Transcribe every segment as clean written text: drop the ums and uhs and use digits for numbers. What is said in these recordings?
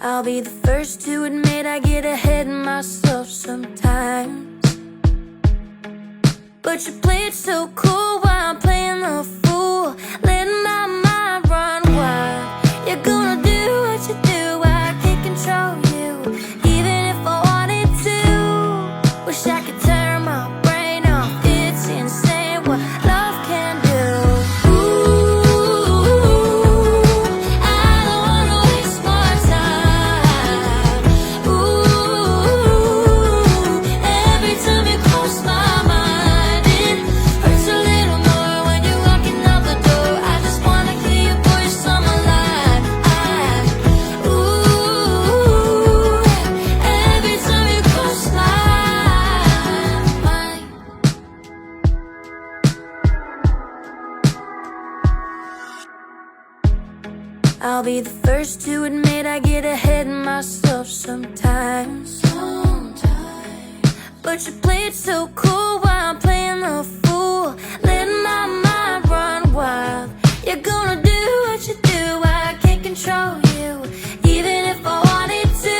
I'll be the first to admit I get ahead of myself sometimes. But you play it so cool while I'm playing the fool, letting my mind run wild. You're gonna do what you do, I can't control you, even if I wanted to. Wish I could turn my brain off, it's insane what love can do. Ooh, I don't wanna waste more time. Ooh, every time you cross my mind, it hurts a little more when you're walking out the door. I just wanna hear your voice on my line. Ooh, every time you cross my mind. I'll be the first to admit I get ahead of myself sometimes. But you play it so cool while I'm playing the fool, letting my mind run wild. You're gonna do what you do, I can't control you, even if I wanted to.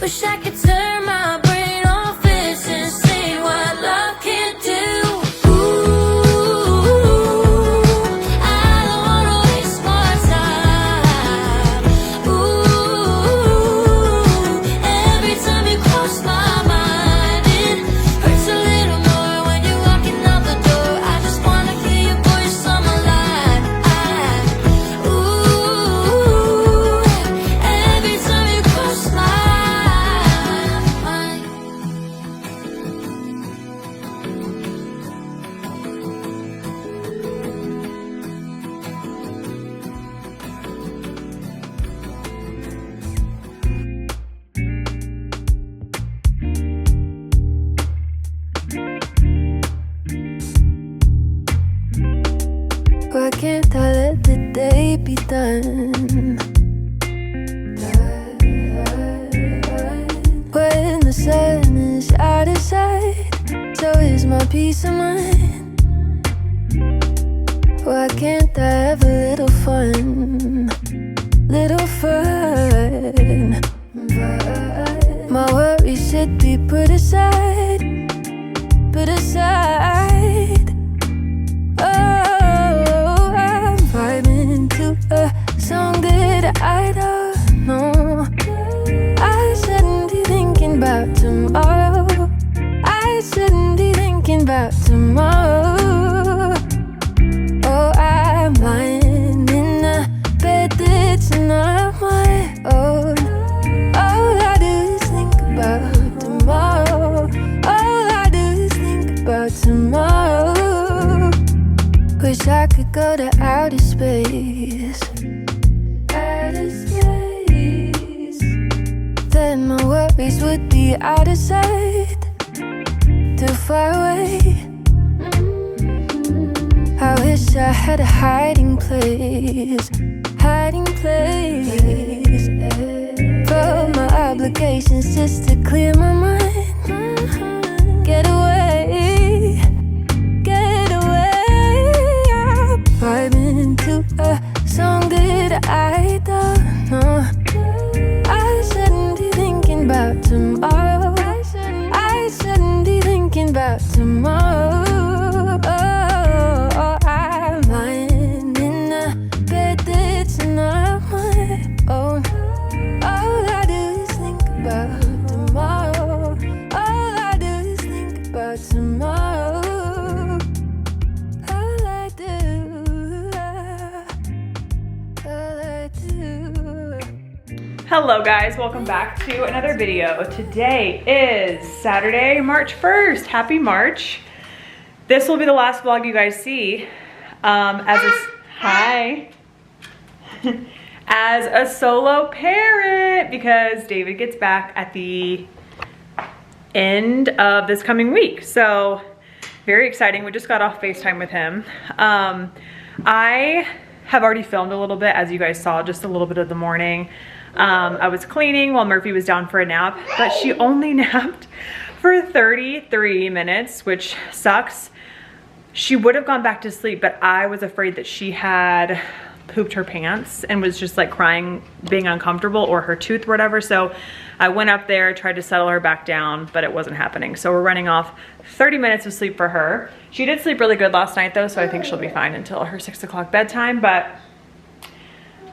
Wish I could turn my brain off, it's insane what love can do. Why can't I let the day be done? When the sun is out of sight, so is my peace of mind. Why can't I have a little fun? Little fun. My worries should be put aside. Put aside. Oh, I'm vibing to a song that I don't know. I shouldn't be thinking about tomorrow. I shouldn't be thinking about tomorrow. Oh, I'm lying in a bed that's not my own. All I do is think about tomorrow. All I do is think about tomorrow. Wish I could go to outer space. Outer space. Then my worries would be out of sight. Too far away. I wish I had a hiding place. Hiding place. From my obligations just to clear my mind. Get away. Get away. I'm vibing to a song that I don't know. I shouldn't be thinking about tomorrow. I shouldn't be thinking about tomorrow. Oh, I'm lying in a bed that's not my own. All I do is think about tomorrow. All I do is think about tomorrow. All I do, all I do. Hello guys, welcome back to another video. Today is Saturday, March 1st. Happy March. This will be the last vlog you guys see hi. As a solo parent, because David gets back at the end of this coming week. So very exciting. We just got off FaceTime with him. I have already filmed a little bit, as you guys saw, just a little bit of the morning. I was cleaning while Murphy was down for a nap, but she only napped for 33 minutes, which sucks. She would have gone back to sleep, but I was afraid that she had pooped her pants and was just like crying, being uncomfortable, or her tooth or whatever. So I went up there, tried to settle her back down, but it wasn't happening. So we're running off 30 minutes of sleep for her. She did sleep really good last night though, so I think she'll be fine until her 6 o'clock bedtime. But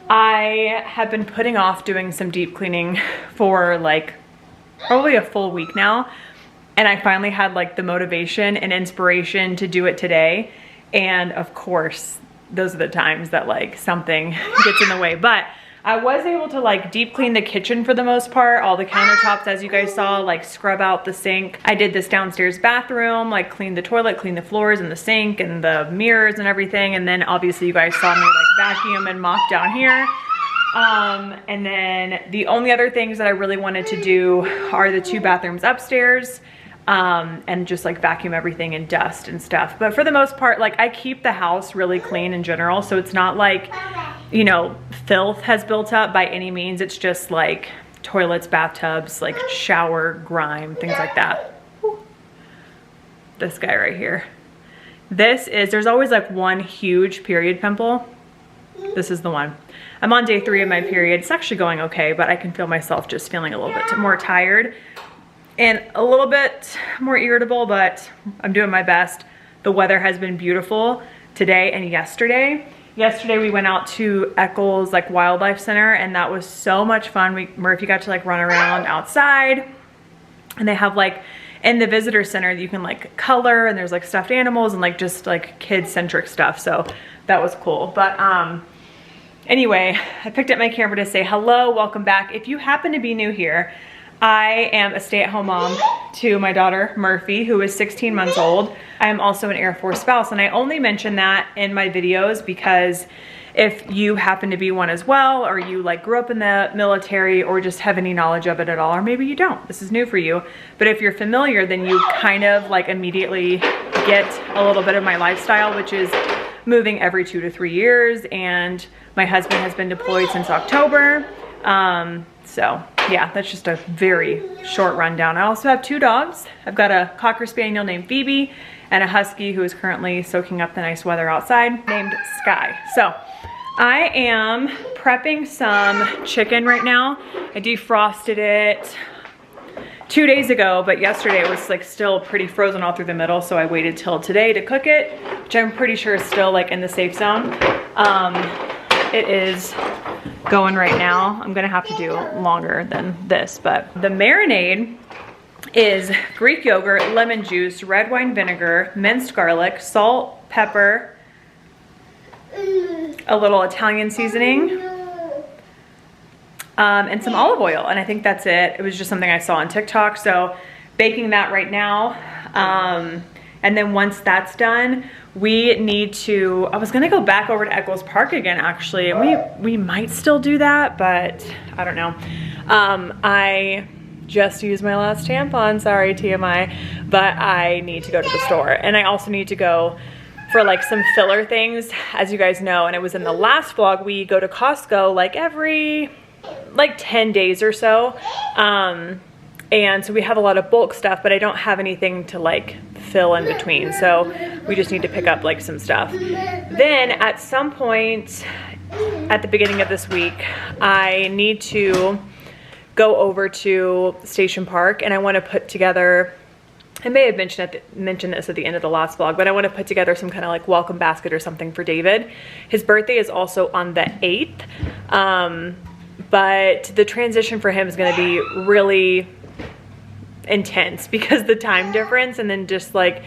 I have been putting off doing some deep cleaning for like probably a full week now. And I finally had like the motivation and inspiration to do it today. And of course, those are the times that like something gets in the way. But I was able to like deep clean the kitchen for the most part, all the countertops as you guys saw, like scrub out the sink. I did this downstairs bathroom, like clean the toilet, clean the floors and the sink and the mirrors and everything. And then obviously you guys saw me like vacuum and mop down here. And then the only other things that I really wanted to do are the 2 bathrooms upstairs. And just like vacuum everything and dust and stuff. But for the most part, like I keep the house really clean in general. So it's not like, you know, filth has built up by any means. It's just like toilets, bathtubs, like shower, grime, things like that. This guy right here. There's always like one huge period pimple. This is the one. I'm on day 3 of my period. It's actually going okay, but I can feel myself just feeling a little bit more tired and a little bit more irritable, but I'm doing my best. The weather has been beautiful today and yesterday. Yesterday we went out to Eccles like Wildlife Center, and that was so much fun. Murphy got to like run around outside, and they have like in the visitor center you can like color, and there's like stuffed animals and like just like kid-centric stuff. So that was cool. But anyway, I picked up my camera to say hello, welcome back. If you happen to be new here, I am a stay-at-home mom to my daughter Murphy, who is 16 months old. I am also an Air Force spouse, and I only mention that in my videos because if you happen to be one as well, or you like grew up in the military or just have any knowledge of it at all, or maybe you don't, this is new for you. But if you're familiar, then you kind of like immediately get a little bit of my lifestyle, which is moving every 2 to 3 years. And my husband has been deployed since October. So yeah, that's just a very short rundown. I also have 2 dogs. I've got a Cocker Spaniel named Phoebe and a Husky who is currently soaking up the nice weather outside named Sky. So I am prepping some chicken right now. I defrosted it 2 daes ago, but yesterday it was like still pretty frozen all through the middle, so I waited till today to cook it, which I'm pretty sure is still like in the safe zone. It is going right now. I'm gonna have to do longer than this, but the marinade is Greek yogurt, lemon juice, red wine vinegar, minced garlic, salt, pepper, a little Italian seasoning, and some olive oil. And I think that's it. It was just something I saw on TikTok. So baking that right now. And then once that's done, we need to, I was gonna go back over to Eccles Park again actually, and we might still do that, but I don't know. I just used my last tampon, sorry TMI, but I need to go to the store. And I also need to go for like some filler things, as you guys know, and it was in the last vlog, we go to Costco like every like 10 days or so. And so we have a lot of bulk stuff, but I don't have anything to like fill in between. So we just need to pick up like some stuff. Then at some point at the beginning of this week, I need to go over to Station Park, and I want to put together, I may have mentioned this at the end of the last vlog, but I want to put together some kind of like welcome basket or something for David. His birthday is also on the 8th. But the transition for him is going to be really intense because the time difference, and then just like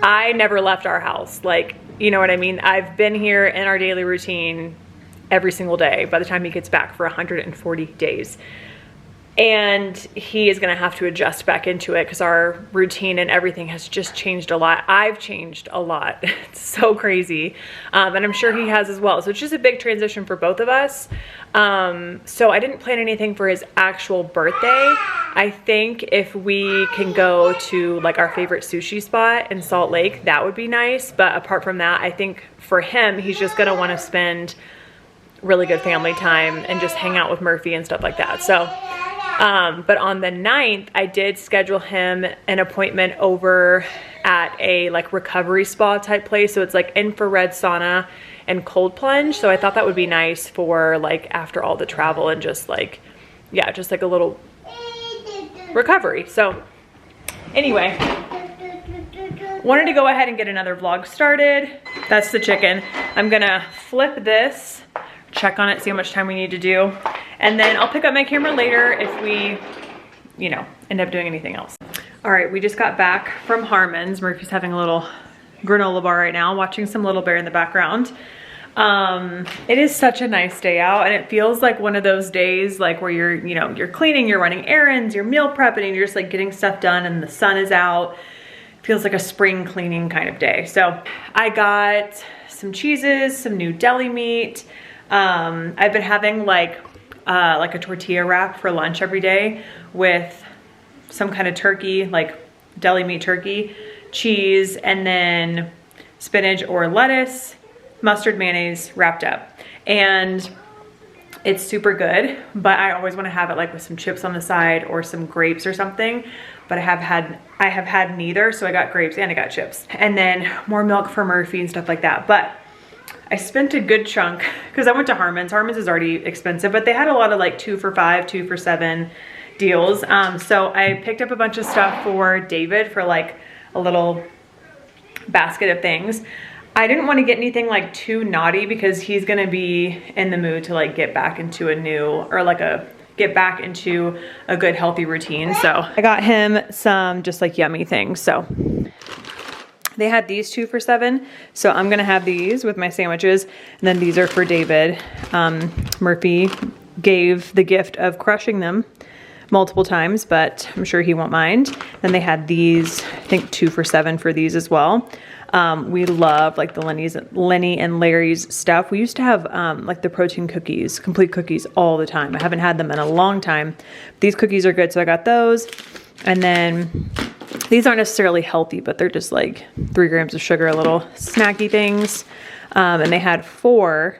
I never left our house, like, you know what I mean? I've been here in our daily routine every single day by the time he gets back for 140 days. And he is gonna have to adjust back into it because our routine and everything has just changed a lot. I've changed a lot. It's so crazy. And I'm sure he has as well. So it's just a big transition for both of us. So I didn't plan anything for his actual birthday. I think if we can go to like our favorite sushi spot in Salt Lake, that would be nice. But apart from that, I think for him, he's just gonna wanna spend really good family time and just hang out with Murphy and stuff like that. So but on the 9th, I did schedule him an appointment over at a like recovery spa type place. So it's like infrared sauna and cold plunge. So I thought that would be nice for like after all the travel and just like, yeah, just like a little recovery. So anyway, wanted to go ahead and get another vlog started. That's the chicken. I'm gonna flip this, check on it, see how much time we need to do. And then I'll pick up my camera later if we, you know, end up doing anything else. All right, we just got back from Harmon's. Murphy's having a little granola bar right now, watching some Little Bear in the background. It is such a nice day out, and it feels like one of those days like where you're, you know, you're cleaning, you're running errands, you're meal prepping, and you're just like getting stuff done and the sun is out. It feels like a spring cleaning kind of day. So I got some cheeses, some new deli meat. I've been having like a tortilla wrap for lunch every day with some kind of turkey, like deli meat turkey, cheese, and then spinach or lettuce, mustard, mayonnaise wrapped up. And it's super good, but I always want to have it like with some chips on the side or some grapes or something. But I have had neither, so I got grapes and I got chips. And then more milk for Murphy and stuff like that. But I spent a good chunk because I went to Harmon's. Harmon's is already expensive, but they had a lot of like 2 for $5, 2 for $7 deals. So I picked up a bunch of stuff for David for like a little basket of things. I didn't want to get anything like too naughty because he's gonna be in the mood to like get back into a new, or like get back into a good healthy routine. So I got him some just like yummy things. So they had these 2 for $7. So I'm gonna have these with my sandwiches. And then these are for David. Murphy gave the gift of crushing them multiple times, but I'm sure he won't mind. Then they had these, I think 2 for $7 for these as well. We love like the Lenny and Larry's stuff. We used to have like the protein cookies, complete cookies all the time. I haven't had them in a long time. These cookies are good, so I got those. And then these aren't necessarily healthy, but they're just like 3 grams of sugar, little snacky things. And they had 4.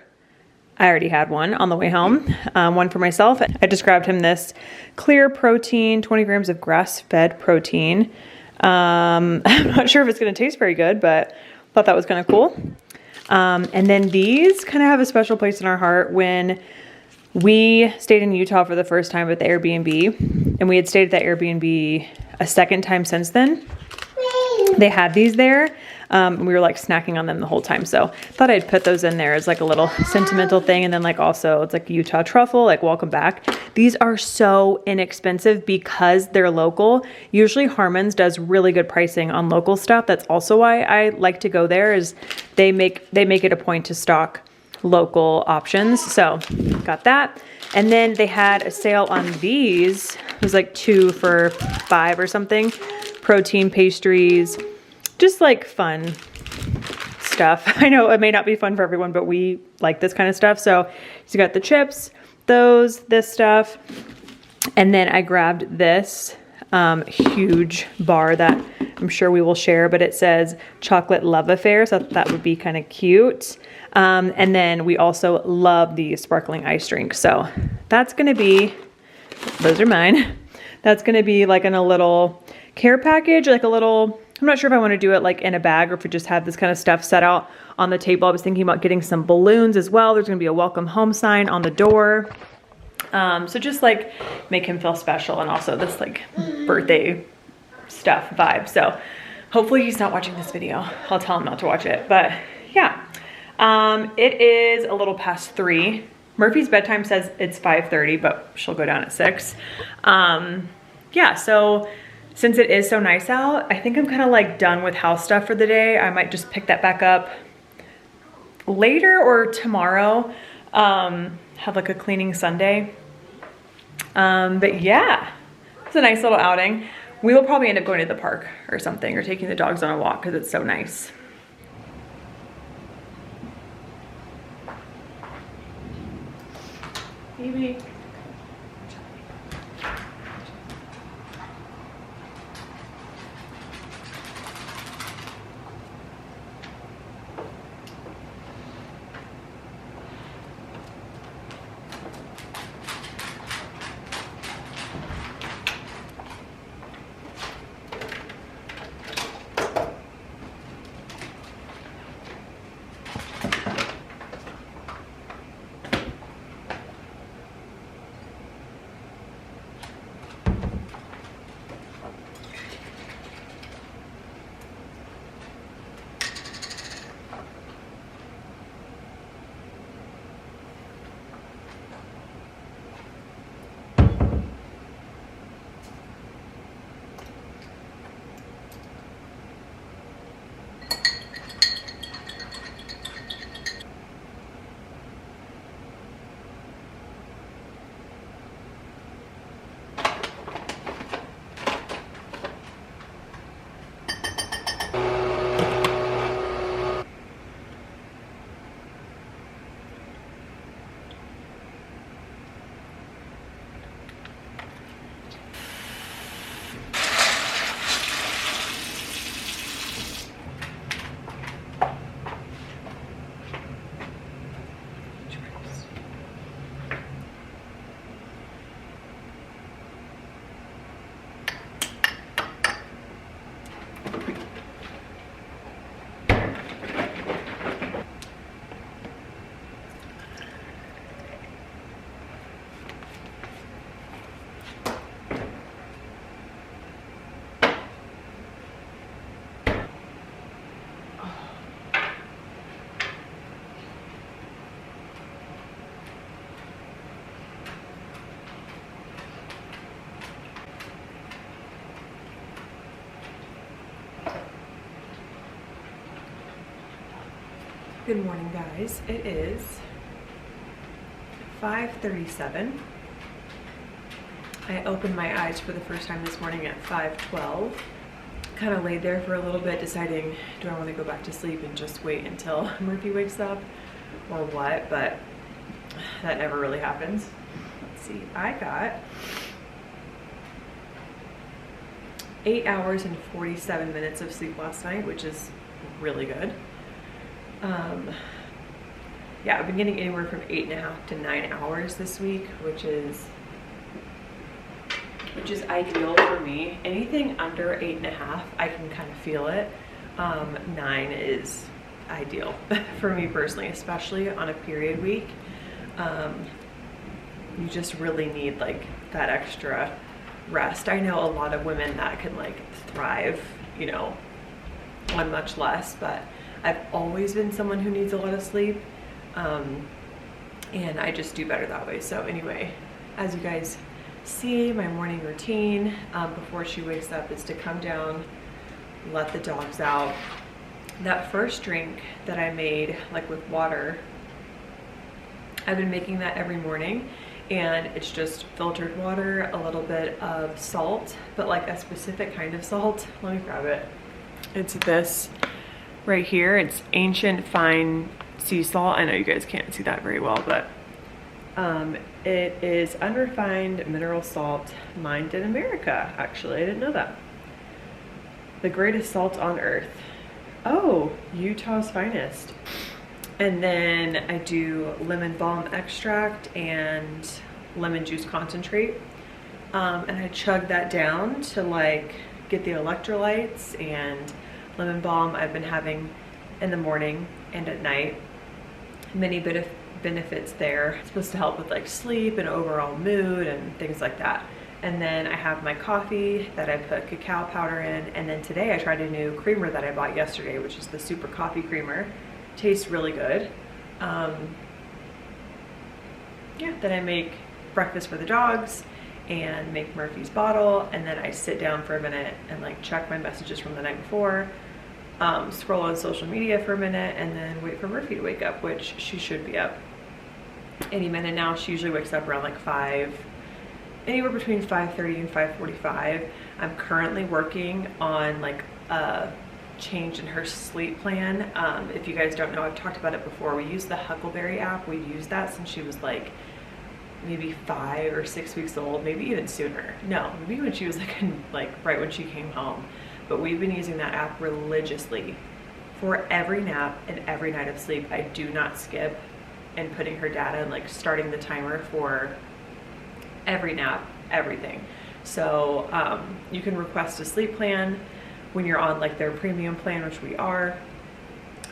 I already had one on the way home, one for myself. I just grabbed him this clear protein, 20 grams of grass-fed protein. I'm not sure if it's going to taste very good, but thought that was kind of cool. And then these kind of have a special place in our heart. When we stayed in Utah for the first time at the Airbnb, and we had stayed at that Airbnb a second time since then, they had these there. And we were like snacking on them the whole time. So thought I'd put those in there as like a little sentimental thing. And then like also it's like Utah truffle, like welcome back. These are so inexpensive because they're local. Usually Harmon's does really good pricing on local stuff. That's also why I like to go there, is they make it a point to stock local options. So got that. And then they had a sale on these. It was like 2 for $5 or something. Protein pastries. Just like fun stuff. I know it may not be fun for everyone, but we like this kind of stuff. So you got the chips, this stuff. And then I grabbed this huge bar that I'm sure we will share, but it says chocolate love affair. So that would be kind of cute. And then we also love the sparkling ice drink. So that's going to be, those are mine. That's going to be like in a little care package, like a little, I'm not sure if I want to do it like in a bag or if we just have this kind of stuff set out on the table. I was thinking about getting some balloons as well. There's going to be a welcome home sign on the door. So just like make him feel special, and also this like birthday stuff vibe. So hopefully he's not watching this video. I'll tell him not to watch it, but yeah. It is a little past 3. Murphy's bedtime says it's 5:30, but she'll go down at 6. Yeah, so since it is so nice out, I think I'm kind of like done with house stuff for the day. I might just pick that back up later or tomorrow. Have like a cleaning Sunday. But yeah, it's a nice little outing. We will probably end up going to the park or something, or taking the dogs on a walk because it's so nice. Maybe. Good morning, guys. It is 5:37. I opened my eyes for the first time this morning at 5:12. Kind of laid there for a little bit deciding, do I want to go back to sleep and just wait until Murphy wakes up or what, but that never really happens. Let's see, I got 8 hours and 47 minutes of sleep last night, which is really good. Yeah, I've been getting anywhere from 8.5 to 9 hours this week, which is ideal for me. Anything under 8.5, I can kind of feel it. 9 is ideal for me personally, especially on a period week. You just really need like that extra rest. I know a lot of women that can like thrive, you know, on much less, but I've always been someone who needs a lot of sleep, and I just do better that way. So anyway, as you guys see, my morning routine before she wakes up is to come down, let the dogs out. That first drink that I made, like with water, I've been making that every morning, and it's just filtered water, a little bit of salt, but like a specific kind of salt. Let me grab it. It's this right here. It's ancient fine sea salt. I know you guys can't see that very well, but it is unrefined mineral salt mined in America. Actually, I didn't know that. The greatest salt on earth. Oh, Utah's finest. And then I do lemon balm extract and lemon juice concentrate. And I chug that down to like get the electrolytes, and lemon balm I've been having in the morning and at night. Many benefits there. It's supposed to help with like sleep and overall mood and things like that. And then I have my coffee that I put cacao powder in. And then today I tried a new creamer that I bought yesterday, which is the super coffee creamer. Tastes really good. Yeah, then I make breakfast for the dogs and make Murphy's bottle, and then I sit down for a minute and like check my messages from the night before, scroll on social media for a minute, and then wait for Murphy to wake up, which she should be up any minute now. She usually wakes up around like 5, anywhere between 5:30 and 5:45. I'm currently working on like a change in her sleep plan. If you guys don't know, I've talked about it before. We use the Huckleberry app. We've used that since she was like maybe 5 or 6 weeks old, maybe even sooner. No, maybe when she was like right when she came home. But we've been using that app religiously for every nap and every night of sleep. I do not skip, and putting her data and like starting the timer for every nap, everything. So you can request a sleep plan when you're on like their premium plan, which we are.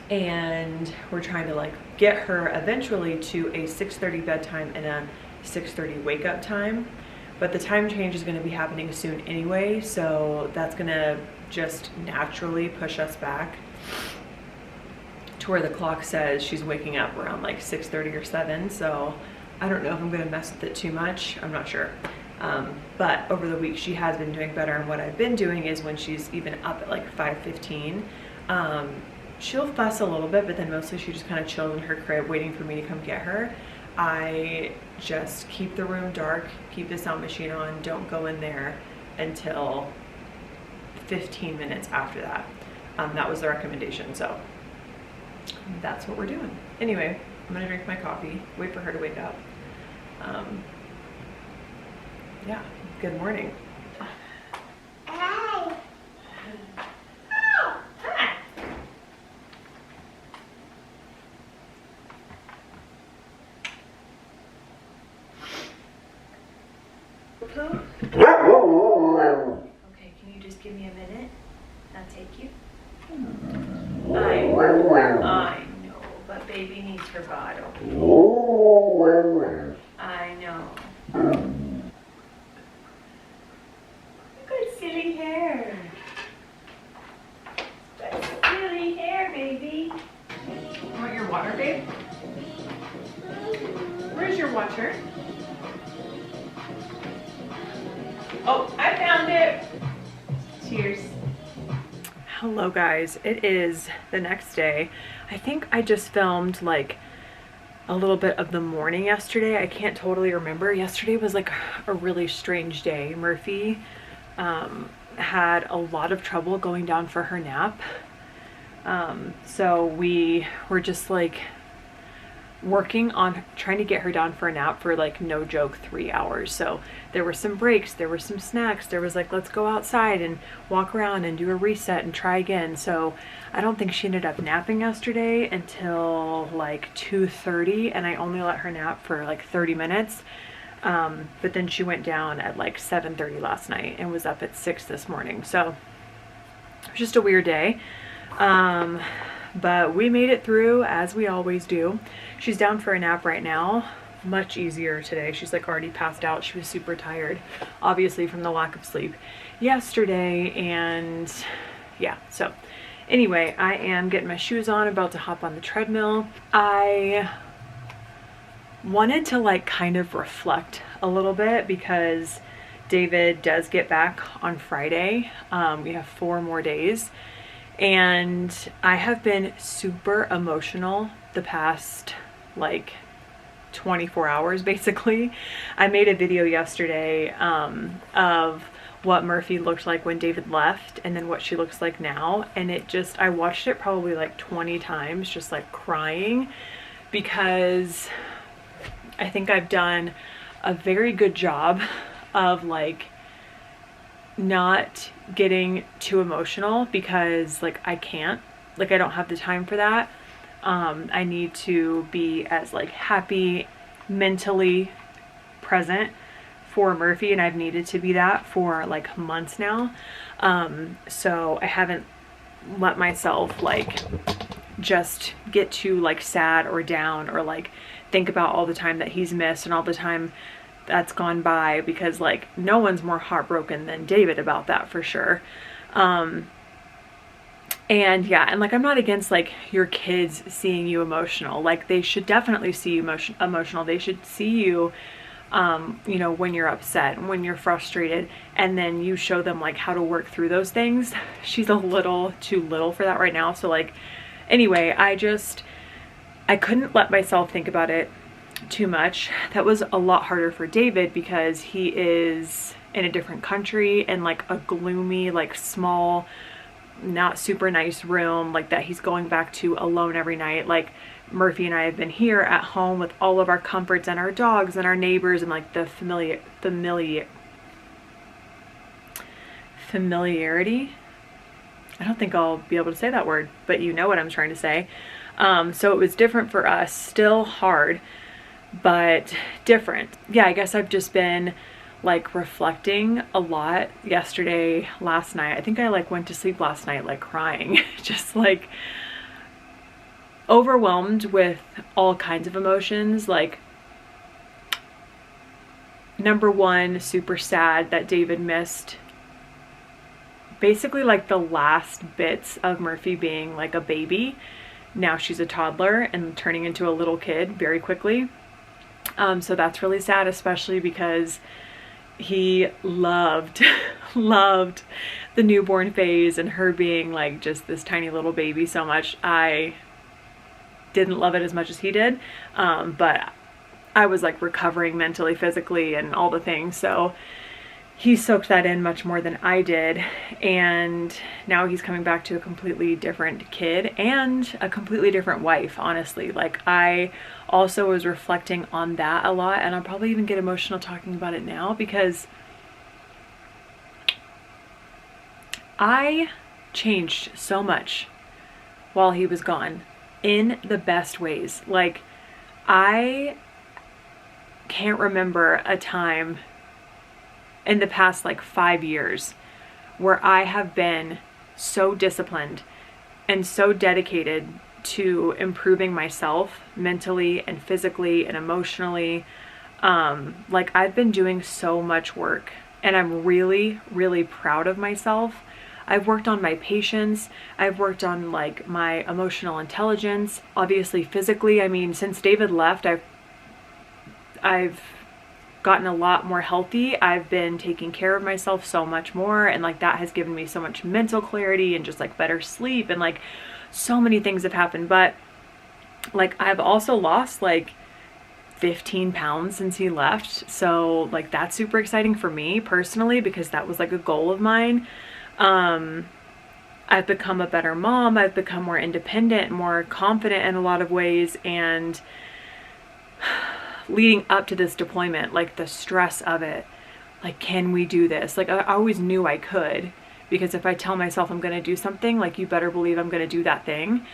And we're trying to like get her eventually to a 6:30 bedtime and a 6:30 wake up time. But the time change is going to be happening soon anyway, so that's going to just naturally push us back to where the clock says she's waking up around like 6:30 or 7. So I don't know if I'm going to mess with it too much. I'm not sure. But over the week she has been doing better, and what I've been doing is when she's even up at like 5:15, she'll fuss a little bit, but then mostly she just kind of chills in her crib waiting for me to come get her. I just keep the room dark, keep the sound machine on, don't go in there until 15 minutes after that. That was the recommendation, so that's what we're doing. Anyway, I'm gonna drink my coffee, wait for her to wake up. Yeah, good morning. Hi. Oh, hi. Poo? Okay, can you just give me a minute? I'll take you. I know, but baby needs her bottle. I know. Good silly hair. Good silly hair, baby. You want your water, babe? Where's your water? Oh, I found it. Cheers. Hello guys, it is the next day. I think I just filmed like a little bit of the morning yesterday. I can't totally remember. Yesterday was like a really strange day. Murphy had a lot of trouble going down for her nap. So we were just like working on trying to get her down for a nap for like, no joke, 3 hours. So there were some breaks, there were some snacks, there was like, let's go outside and walk around and do a reset and try again. So I don't think she ended up napping yesterday until like 2:30, and I only let her nap for like 30 minutes. But then she went down at like 7:30 last night and was up at 6 this morning. So it was just a weird day. But we made it through, as we always do. She's down for a nap right now. Much easier today. She's like already passed out. She was super tired, obviously from the lack of sleep yesterday. And yeah, so anyway, I am getting my shoes on, about to hop on the treadmill. I wanted to like kind of reflect a little bit because David does get back on Friday. We have 4 more days. And I have been super emotional the past like 24 hours basically. I made a video yesterday of what Murphy looked like when David left and then what she looks like now, and it just, I watched it probably like 20 times just like crying, because I think I've done a very good job of like not getting too emotional, because like I can't, like I don't have the time for that. I need to be as like happy, mentally present for Murphy, and I've needed to be that for like months now. So I haven't let myself like just get too like sad or down, or like think about all the time that he's missed and all the time that's gone by, because like no one's more heartbroken than David about that for sure. And yeah, and like I'm not against like your kids seeing you emotional. Like they should definitely see you emotional. They should see you you know, when you're upset, when you're frustrated, and then you show them like how to work through those things. She's a little too little for that right now. So like anyway, I couldn't let myself think about it too much. That was a lot harder for David because he is in a different country and like a gloomy, like small, not super nice room like that he's going back to alone every night. Like Murphy and I have been here at home with all of our comforts and our dogs and our neighbors and like the familiarity. I don't think I'll be able to say that word, but you know what I'm trying to say. So it was different for us, still hard, but different. Yeah, I guess I've just been like reflecting a lot yesterday, last night. I think I like went to sleep last night like crying, just like overwhelmed with all kinds of emotions. Like number one, super sad that David missed basically like the last bits of Murphy being like a baby. Now she's a toddler and turning into a little kid very quickly. So that's really sad, especially because he loved the newborn phase and her being like just this tiny little baby so much. I didn't love it as much as he did, but I was like recovering mentally, physically, and all the things. So he soaked that in much more than I did, and now he's coming back to a completely different kid and a completely different wife, honestly. Like I also was reflecting on that a lot, and I'll probably even get emotional talking about it now because I changed so much while he was gone in the best ways. Like I can't remember a time in the past like 5 years where I have been so disciplined and so dedicated to improving myself mentally and physically and emotionally. Like I've been doing so much work, and I'm really, really proud of myself. I've worked on my patience. I've worked on like my emotional intelligence. Obviously physically, I mean, since David left, I've gotten a lot more healthy. I've been taking care of myself so much more, and like that has given me so much mental clarity and just like better sleep and like so many things have happened. But like I've also lost like 15 pounds since he left. So like that's super exciting for me personally, because that was like a goal of mine. I've become a better mom. I've become more independent, more confident in a lot of ways. And leading up to this deployment, like the stress of it, like, can we do this? Like I always knew I could, because if I tell myself I'm going to do something, like you better believe I'm going to do that thing.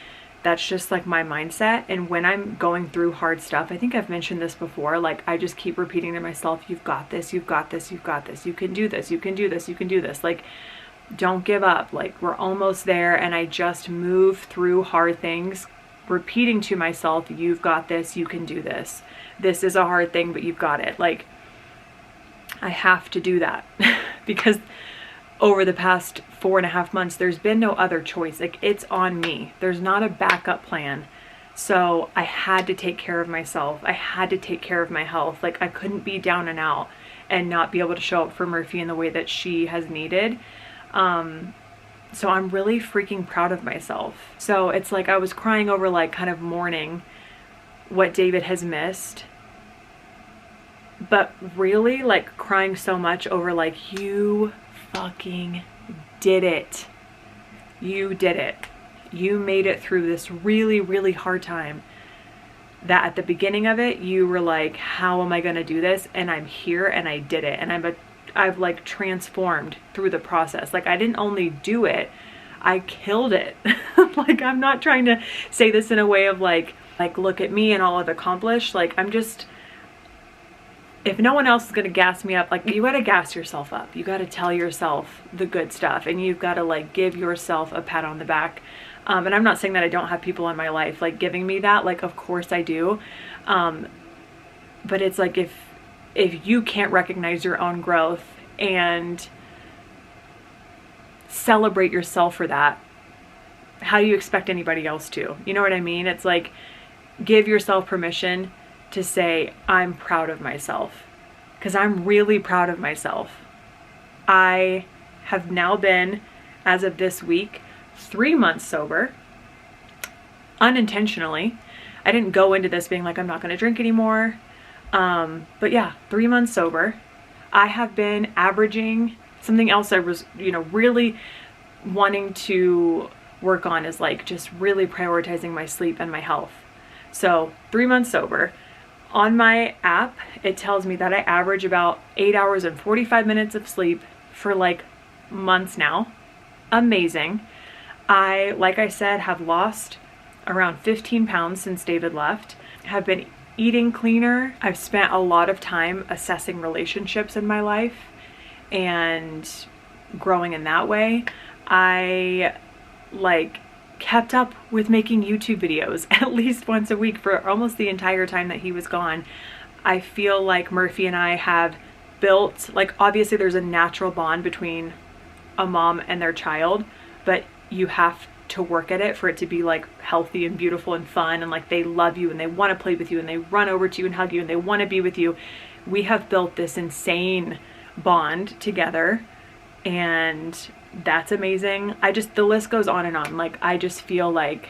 That's just like my mindset. And when I'm going through hard stuff, I think I've mentioned this before, like I just keep repeating to myself, you've got this, you've got this, you've got this, you can do this, you can do this, you can do this. Like, don't give up. Like, we're almost there. And I just move through hard things, repeating to myself, you've got this, you can do this. This is a hard thing, but you've got it. Like, I have to do that because over the past 4.5 months, there's been no other choice. Like, it's on me. There's not a backup plan. So I had to take care of myself. I had to take care of my health. Like, I couldn't be down and out and not be able to show up for Murphy in the way that she has needed. So I'm really freaking proud of myself. So it's like I was crying over, like, kind of mourning what David has missed, but really like crying so much over like, you fucking did it. You did it. You made it through this really, really hard time that at the beginning of it, you were like, how am I going to do this? And I'm here and I did it. And I've like transformed through the process. Like, I didn't only do it, I killed it. Like, I'm not trying to say this in a way of like, look at me and all I've accomplished. Like, I'm just, if no one else is going to gas me up, like, you got to gas yourself up. You got to tell yourself the good stuff, and you've got to like give yourself a pat on the back. And I'm not saying that I don't have people in my life like giving me that. Like, of course I do. But it's like, if you can't recognize your own growth and celebrate yourself for that, how do you expect anybody else to? You know what I mean? It's like, give yourself permission to say, I'm proud of myself, because I'm really proud of myself. I have now been, as of this week, 3 months sober, unintentionally. I didn't go into this being like, I'm not going to drink anymore. But yeah, 3 months sober. I have been averaging, something else I was, really wanting to work on is like just really prioritizing my sleep and my health. So 3 months sober. On my app, it tells me that I average about 8 hours and 45 minutes of sleep for like months now. Amazing. I, like I said, have lost around 15 pounds since David left. Have been eating cleaner. I've spent a lot of time assessing relationships in my life and growing in that way. I like kept up with making YouTube videos at least once a week for almost the entire time that he was gone. I feel like Murphy and I have built, like, obviously there's a natural bond between a mom and their child, but you have to work at it for it to be like healthy and beautiful and fun, and like they love you and they want to play with you and they run over to you and hug you and they want to be with you. We have built this insane bond together, and that's amazing. The list goes on and on. Like, I just feel like,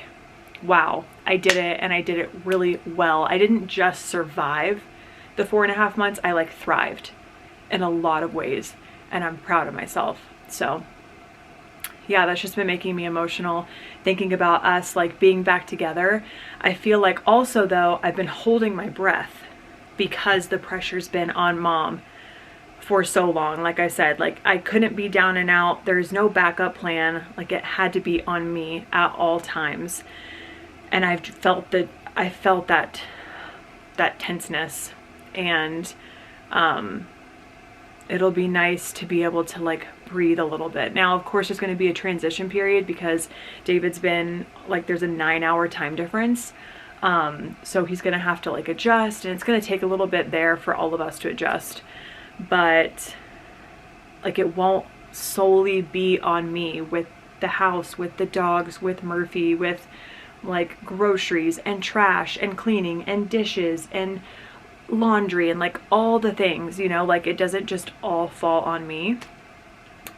wow, I did it, and I did it really well. I didn't just survive the 4.5 months, I like thrived in a lot of ways, and I'm proud of myself. So yeah, that's just been making me emotional thinking about us like being back together. I feel like also though, I've been holding my breath because the pressure's been on mom for so long. Like I said, like I couldn't be down and out. There's no backup plan. Like, it had to be on me at all times. And I felt that tenseness, and it'll be nice to be able to like breathe a little bit. Now, of course, there's going to be a transition period because David's been like, there's a 9-hour time difference. So he's going to have to like adjust, and it's going to take a little bit there for all of us to adjust. But like, it won't solely be on me with the house, with the dogs, with Murphy, with like groceries and trash and cleaning and dishes and laundry and like all the things, like it doesn't just all fall on me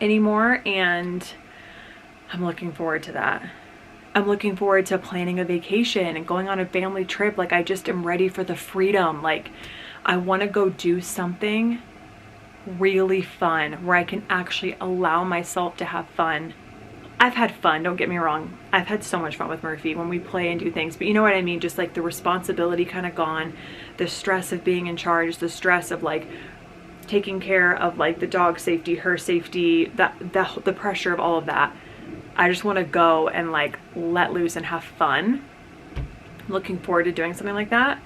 anymore. And I'm looking forward to that. I'm looking forward to planning a vacation and going on a family trip. Like, I just am ready for the freedom. Like, I want to go do something really fun where I can actually allow myself to have fun. I've had fun, don't get me wrong. I've had so much fun with Murphy when we play and do things, but you know what I mean? Just like the responsibility kind of gone, the stress of being in charge, the stress of like taking care of like the dog safety, her safety, the pressure of all of that. I just want to go and like let loose and have fun. Looking forward to doing something like that.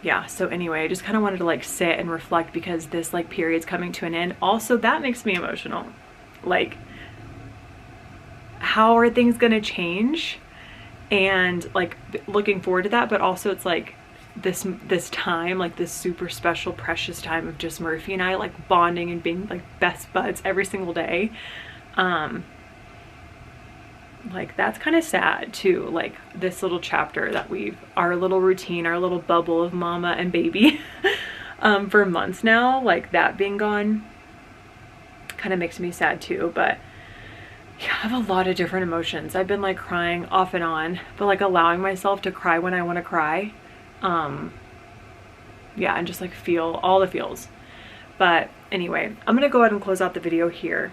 Yeah, so anyway, I just kind of wanted to like sit and reflect because this like period's coming to an end. Also, that makes me emotional. Like, how are things gonna change? And like looking forward to that, but also it's like this time, like this super special, precious time of just Murphy and I like bonding and being like best buds every single day. Like, that's kind of sad too, like this little chapter that our little routine, our little bubble of mama and baby for months now, like that being gone kind of makes me sad too. But yeah, I have a lot of different emotions. I've been like crying off and on, but like allowing myself to cry when I want to cry. Yeah, and just like feel all the feels. But anyway, I'm gonna go ahead and close out the video here.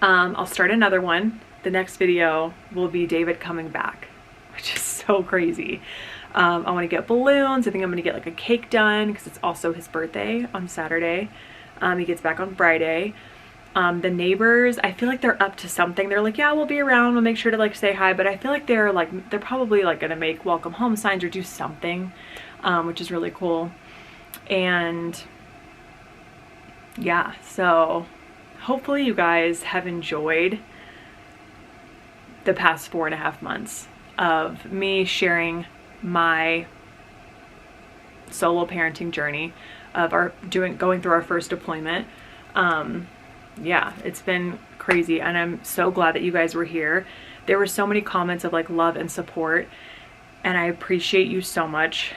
I'll start another one. The next video will be David coming back, which is so crazy. I want to get balloons. I think I'm going to get like a cake done because it's also his birthday on Saturday. He gets back on Friday. The neighbors, I feel like they're up to something. They're like, yeah, we'll be around. We'll make sure to like say hi. But I feel like they're probably like going to make welcome home signs or do something, which is really cool. And yeah, so hopefully you guys have enjoyed the past 4.5 months of me sharing my solo parenting journey of going through our first deployment. Yeah, it's been crazy, and I'm so glad that you guys were here. There were so many comments of like love and support, and I appreciate you so much.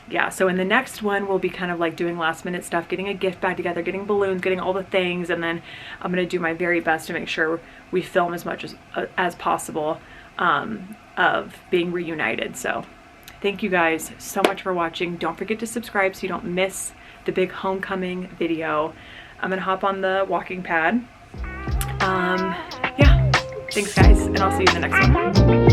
Yeah, so in the next one, we'll be kind of like doing last minute stuff, getting a gift bag together, getting balloons, getting all the things, and then I'm going to do my very best to make sure we film as much as possible of being reunited. So thank you guys so much for watching. Don't forget to subscribe so you don't miss the big homecoming video. I'm going to hop on the walking pad. Yeah, thanks guys, and I'll see you in the next one.